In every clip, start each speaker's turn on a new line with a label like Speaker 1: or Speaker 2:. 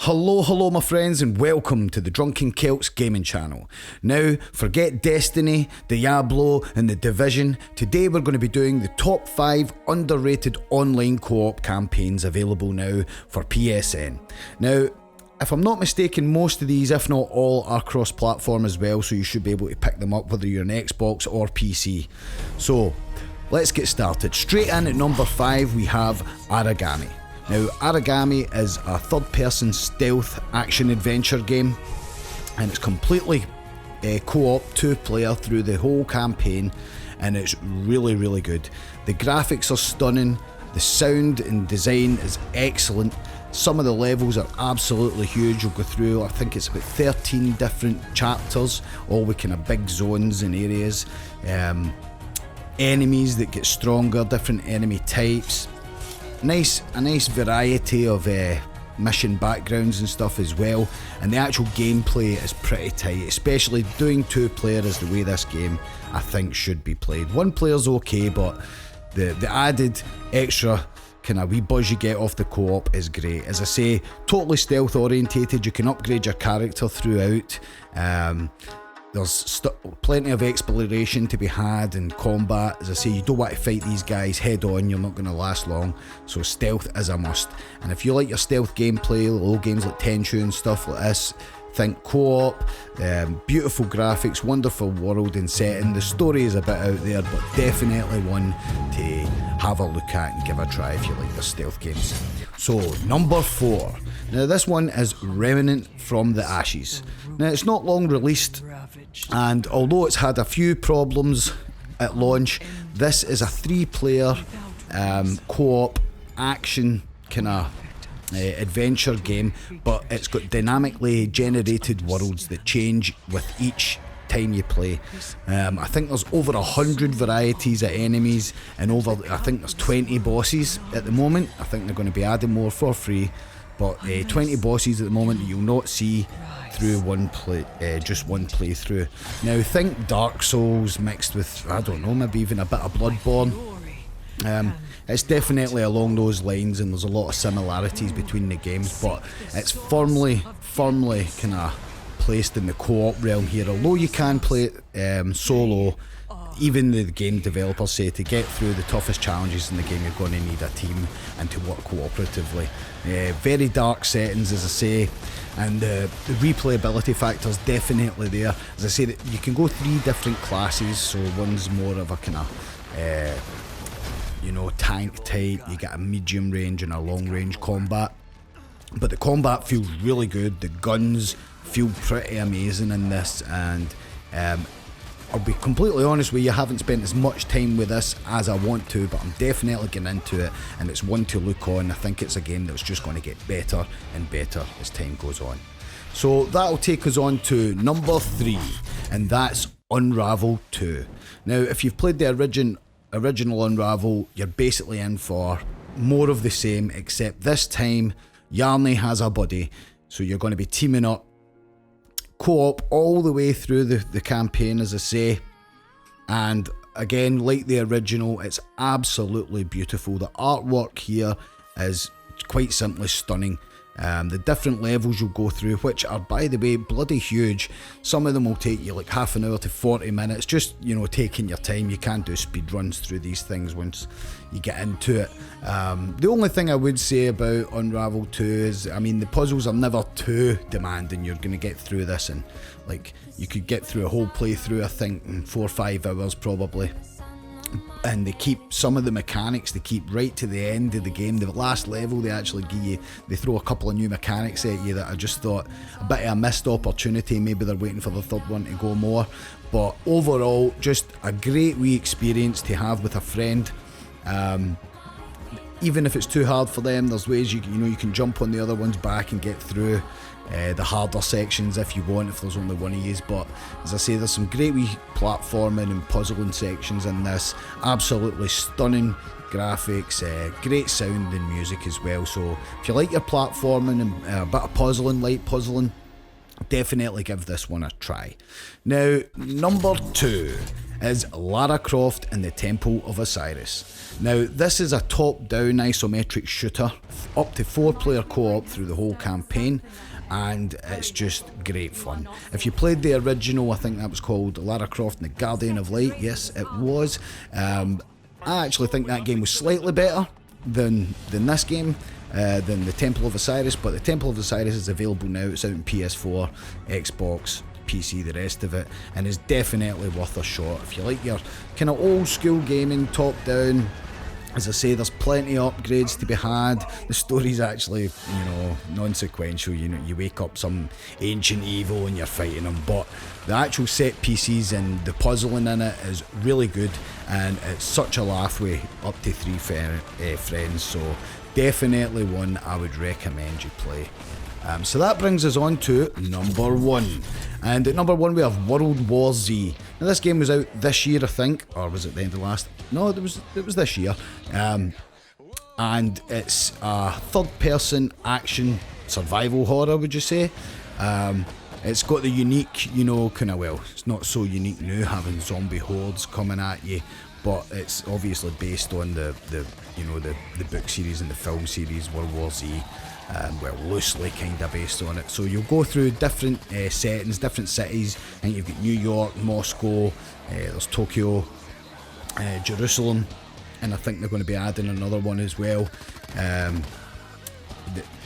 Speaker 1: Hello my friends, and welcome to the Drunken Celts gaming channel. Now, forget Destiny, Diablo and The Division. Today we're going to be doing the top 5 underrated online co-op campaigns available now for PSN. Now, if I'm not mistaken, most of these, if not all, are cross-platform as well, so you should be able to pick them up whether you're an Xbox or PC. So, let's get started. Straight in at number 5 we have Origami. Now, Origami is a third-person stealth action-adventure game, and it's completely co-op, two-player through the whole campaign, and it's really good. The graphics are stunning, the sound and design is excellent, some of the levels are absolutely huge. You'll go through, I think it's about 13 different chapters, all with kind of big zones and areas, enemies that get stronger, different enemy types. A nice variety of mission backgrounds and stuff as well, and the actual gameplay is pretty tight, especially doing two player is the way this game I think should be played. One player's okay, but the added extra kind of wee buzz you get off the co-op is great. As I say, totally stealth orientated, you can upgrade your character throughout. There's plenty of exploration to be had in combat. As I say, you don't want to fight these guys head on, you're not going to last long, so stealth is a must. And if you like your stealth gameplay, old games like Tenchu and stuff like this, think co-op, beautiful graphics, wonderful world and setting. The story is a bit out there, but definitely one to have a look at and give a try if you like your stealth games. So, number 4. Now this one is Revenant from the Ashes. Now it's not long released, and although it's had a few problems at launch, this is a 3-player co-op action kind of adventure game, but it's got dynamically generated worlds that change with each time you play. I think there's over 100 varieties of enemies, and I think there's 20 bosses at the moment. I think they're going to be adding more for free, but 20 bosses at the moment that you'll not see through just one playthrough. Now think Dark Souls mixed with, I don't know, maybe even a bit of Bloodborne. It's definitely along those lines, and there's a lot of similarities between the games, but it's firmly kind of placed in the co-op realm here. Although you can play it solo, even the game developers say to get through the toughest challenges in the game you're going to need a team and to work cooperatively. Very dark settings, as I say, and the replayability factor is definitely there. As I say, that you can go 3 different classes, so one's more of a kind of tank type, you get a medium range and a long range combat, but the combat feels really good. The guns feel pretty amazing in this, and I'll be completely honest with you, I haven't spent as much time with this as I want to, but I'm definitely getting into it, and it's one to look on. I think it's a game that's just going to get better and better as time goes on. So that'll take us on to number 3, and that's Unravel 2. Now, if you've played the original Unravel, you're basically in for more of the same, except this time Yarny has a buddy, so you're going to be teaming up co-op all the way through the campaign, as I say. And again, like the original, it's absolutely beautiful. The artwork here is quite simply stunning. The different levels you'll go through, which are, by the way, bloody huge. Some of them will take you like half an hour to 40 minutes, just, taking your time. You can't do speed runs through these things once you get into it. The only thing I would say about Unravel 2 is, the puzzles are never too demanding. You're going to get through this, and you could get through a whole playthrough, I think, in 4 or 5 hours probably. And they keep some of the mechanics, they keep right to the end of the game. The last level they actually they throw a couple of new mechanics at you that I just thought a bit of a missed opportunity. Maybe they're waiting for the third one to go more, but overall just a great wee experience to have with a friend. Even if it's too hard for them, there's ways you can jump on the other one's back and get through the harder sections if you want, if there's only one of yous. But as I say, there's some great wee platforming and puzzling sections in this. Absolutely stunning graphics, great sound and music as well. So if you like your platforming and a bit of puzzling, light puzzling, definitely give this one a try. Now, number 2 is Lara Croft and the Temple of Osiris. Now, this is a top-down isometric shooter, up to 4-player co-op through the whole campaign, and it's just great fun. If you played the original, I think that was called Lara Croft and the Guardian of Light, yes it was, I actually think that game was slightly better than this game, than the Temple of Osiris, but the Temple of Osiris is available now. It's out on PS4, Xbox, PC, the rest of it, and is definitely worth a shot. If you like your kind of old school gaming, top down, as I say, there's plenty of upgrades to be had. The story's actually, you know, non-sequential. You know, you wake up some ancient evil and you're fighting them, but the actual set pieces and the puzzling in it is really good, and it's such a laugh with up to 3 friends, so definitely one I would recommend you play. So that brings us on to number 1. And at number 1 we have World War Z. Now this game was out this year, I think, or was it the end of last? No, it was this year. And it's a third-person action survival horror, would you say? It's got the unique, you know, kind of, well, it's not so unique now having zombie hordes coming at you, but it's obviously based on the book series and the film series World War Z. Well, loosely kind of based on it. So you'll go through different settings, different cities. I think you've got New York, Moscow, there's Tokyo, Jerusalem, and I think they're going to be adding another one as well.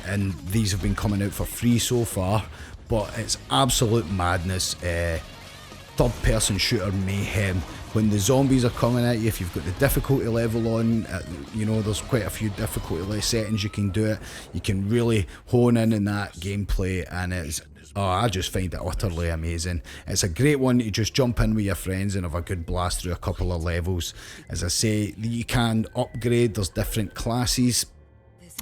Speaker 1: And these have been coming out for free so far, but it's absolute madness. Third-person shooter mayhem. When the zombies are coming at you, if you've got the difficulty level on, you know, there's quite a few difficulty settings you can do it. You can really hone in that gameplay, and I just find it utterly amazing. It's a great one to just jump in with your friends and have a good blast through a couple of levels. As I say, you can upgrade, there's different classes.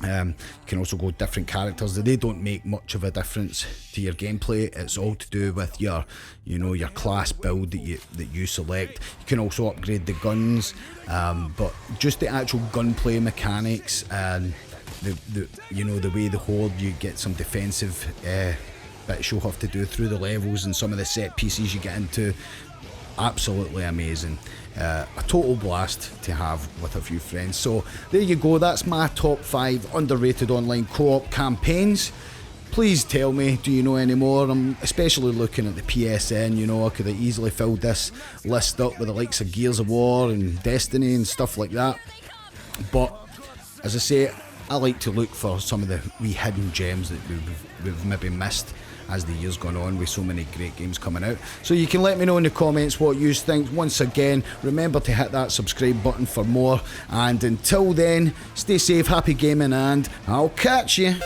Speaker 1: You can also go different characters. They don't make much of a difference to your gameplay. It's all to do with your, you know, your class build that you select. You can also upgrade the guns, but just the actual gunplay mechanics and the way the horde, you get some defensive bits you'll have to do through the levels, and some of the set pieces you get into. Absolutely amazing. A total blast to have with a few friends. So there you go, that's my top 5 underrated online co-op campaigns. Please tell me, do you know any more? I'm especially looking at the PSN, you know, I could have easily filled this list up with the likes of Gears of War and Destiny and stuff like that. But as I say, I like to look for some of the wee hidden gems that we've maybe missed as the year's gone on, with so many great games coming out. So you can let me know in the comments what you think. Once again, remember to hit that subscribe button for more, and until then, stay safe, happy gaming, and I'll catch you.